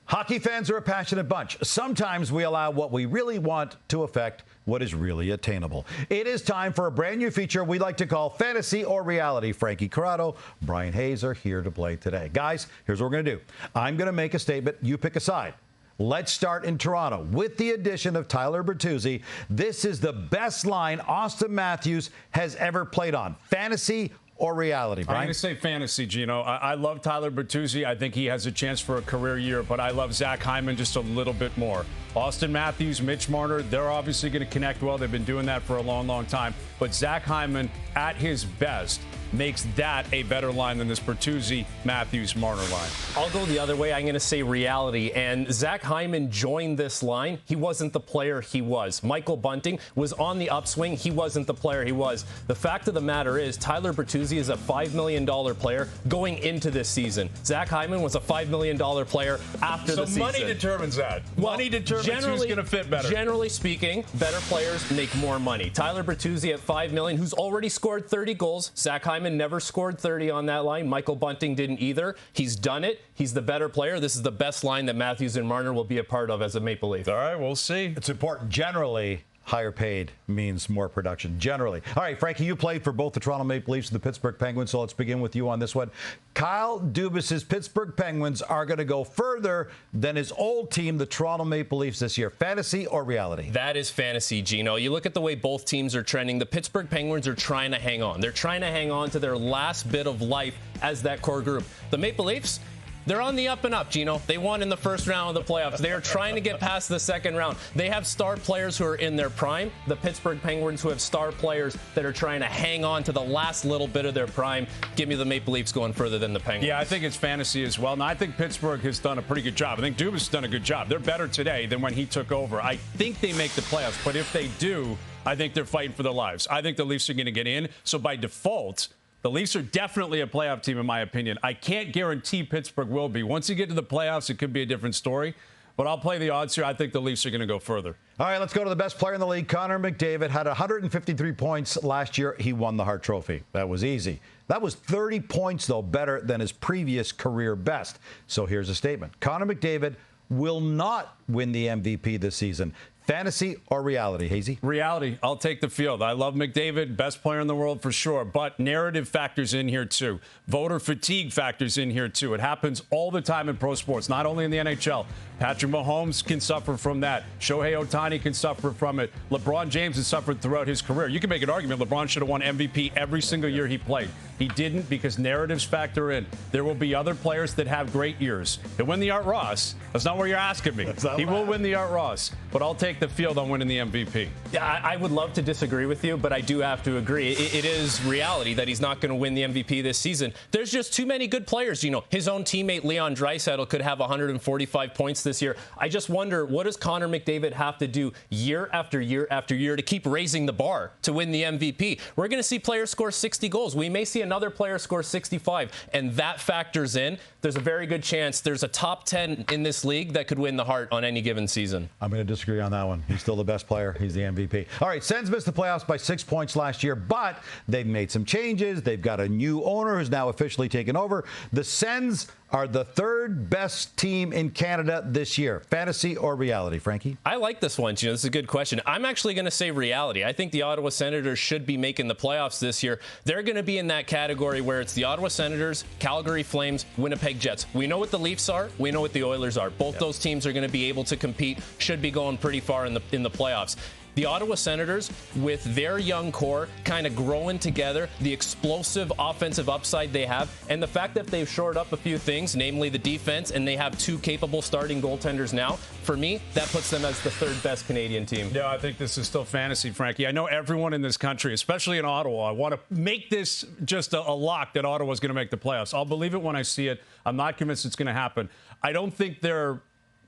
Hockey fans are a passionate bunch. Sometimes we allow what we really want to affect what is really attainable. It is time for a brand new feature we like to call Fantasy or Reality. Frankie Carlo, Bryan Hayes are here to play today. Guys, here's what we're going to do. I'm going to make a statement. You pick a side. Let's start in Toronto. With the addition of Tyler Bertuzzi, this is the best line Auston Matthews has ever played on. Fantasy or reality, Bryan? I'm going to say fantasy, Gino. I love Tyler Bertuzzi. I think he has a chance for a career year, but I love Zach Hyman just a little bit more. Auston Matthews, Mitch Marner, they're obviously going to connect well. They've been doing that for a long, long time. But Zach Hyman, at his best, makes that a better line than this Bertuzzi-Matthews-Marner line. I'll go the other way. I'm going to say reality. And Zach Hyman joined this line. He wasn't the player he was. Michael Bunting was on the upswing. He wasn't the player he was. The fact of the matter is Tyler Bertuzzi is a $5 million player going into this season. Zach Hyman was a $5 million player after the season. So money determines that. Well, money determines who's going to fit better. Generally speaking, better players make more money. Tyler Bertuzzi at $5 million, who's already scored 30 goals. Zach Hyman never scored 30 on that line. Michael Bunting didn't either. He's done it. He's the better player. This is the best line that Matthews and Marner will be a part of as a Maple Leaf. All right, we'll see. It's important. Generally, higher paid means more production. Generally. All right, Frankie, you played for both the Toronto Maple Leafs and the Pittsburgh Penguins, so let's begin with you on this one. Kyle Dubas's Pittsburgh Penguins are going to go further than his old team, the Toronto Maple Leafs, this year. Fantasy or reality? That is fantasy, Gino. You look at the way both teams are trending. The Pittsburgh Penguins are trying to hang on. They're trying to hang on to their last bit of life as that core group. The Maple Leafs, they're on the up and up, Gino. They won in the first round of the playoffs. They are trying to get past the second round. They have star players who are in their prime. The Pittsburgh Penguins who have star players that are trying to hang on to the last little bit of their prime. Give me the Maple Leafs going further than the Penguins. Yeah, I think it's fantasy as well. Now, I think Pittsburgh has done a pretty good job. I think Dubas has done a good job. They're better today than when he took over. I think they make the playoffs, but if they do, I think they're fighting for their lives. I think the Leafs are going to get in. So by default, the Leafs are definitely a playoff team, in my opinion. I can't guarantee Pittsburgh will be. Once you get to the playoffs, it could be a different story. But I'll play the odds here. I think the Leafs are going to go further. All right, let's go to the best player in the league. Connor McDavid had 153 points last year. He won the Hart Trophy. That was easy. That was 30 points, though, better than his previous career best. So here's a statement. Connor McDavid will not win the MVP this season. Fantasy or reality, Hazy? Reality. I'll take the field. I love McDavid, best player in the world for sure, but narrative factors in here too. Voter fatigue factors in here too. It happens all the time in pro sports, not only in the NHL. Patrick Mahomes can suffer from that. Shohei Ohtani can suffer from it. LeBron James has suffered throughout his career. You can make an argument LeBron should have won MVP every single year he played. He didn't because narratives factor in. There will be other players that have great years. He'll win the Art Ross. That's not what you're asking me. He will win the Art Ross, but I'll take the field on winning the MVP. Yeah, I would love to disagree with you, but I do have to agree. It is reality that he's not going to win the MVP this season. There's just too many good players. You know, his own teammate Leon Draisaitl could have 145 points this year. I just wonder, what does Connor McDavid have to do year after year after year to keep raising the bar to win the MVP? We're going to see players score 60 goals. We may see another player score 65, and that factors in. There's a very good chance there's a top 10 in this league that could win the Hart on any given season. I'm going to disagree on that one. He's still the best player. He's the MVP. All right, Sens missed the playoffs by 6 points last year, but they've made some changes. They've got a new owner who's now officially taken over. The Sens are the third best team in Canada this year. Fantasy or reality, Frankie? I like this one, Gino. This is a good question. I'm actually going to say reality. I think the Ottawa Senators should be making the playoffs this year. They're going to be in that category where it's the Ottawa Senators, Calgary Flames, Winnipeg Jets. We know what the Leafs are. We know what the Oilers are. Both those teams are going to be able to compete, should be going pretty far in the playoffs. The Ottawa Senators, with their young core kind of growing together, the explosive offensive upside they have, and the fact that they've shored up a few things, namely the defense, and they have two capable starting goaltenders now, for me, that puts them as the third best Canadian team. Yeah, I think this is still fantasy, Frankie. I know everyone in this country, especially in Ottawa, want to make this just a lock that Ottawa's going to make the playoffs. I'll believe it when I see it. I'm not convinced it's going to happen. I don't think they're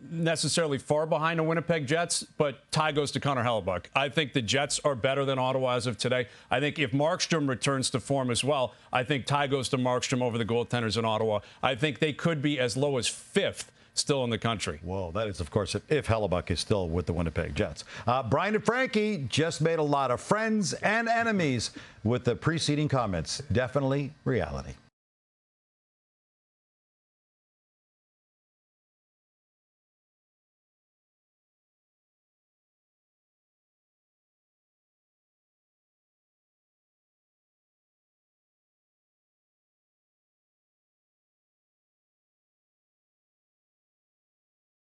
necessarily far behind the Winnipeg Jets, but tie goes to Connor Hellebuyck. I think the Jets are better than Ottawa as of today. I think if Markstrom returns to form as well, I think tie goes to Markstrom over the goaltenders in Ottawa. I think they could be as low as fifth still in the country. Well, that is, of course, if Hellebuyck is still with the Winnipeg Jets. Bryan and Frankie just made a lot of friends and enemies with the preceding comments. Definitely reality.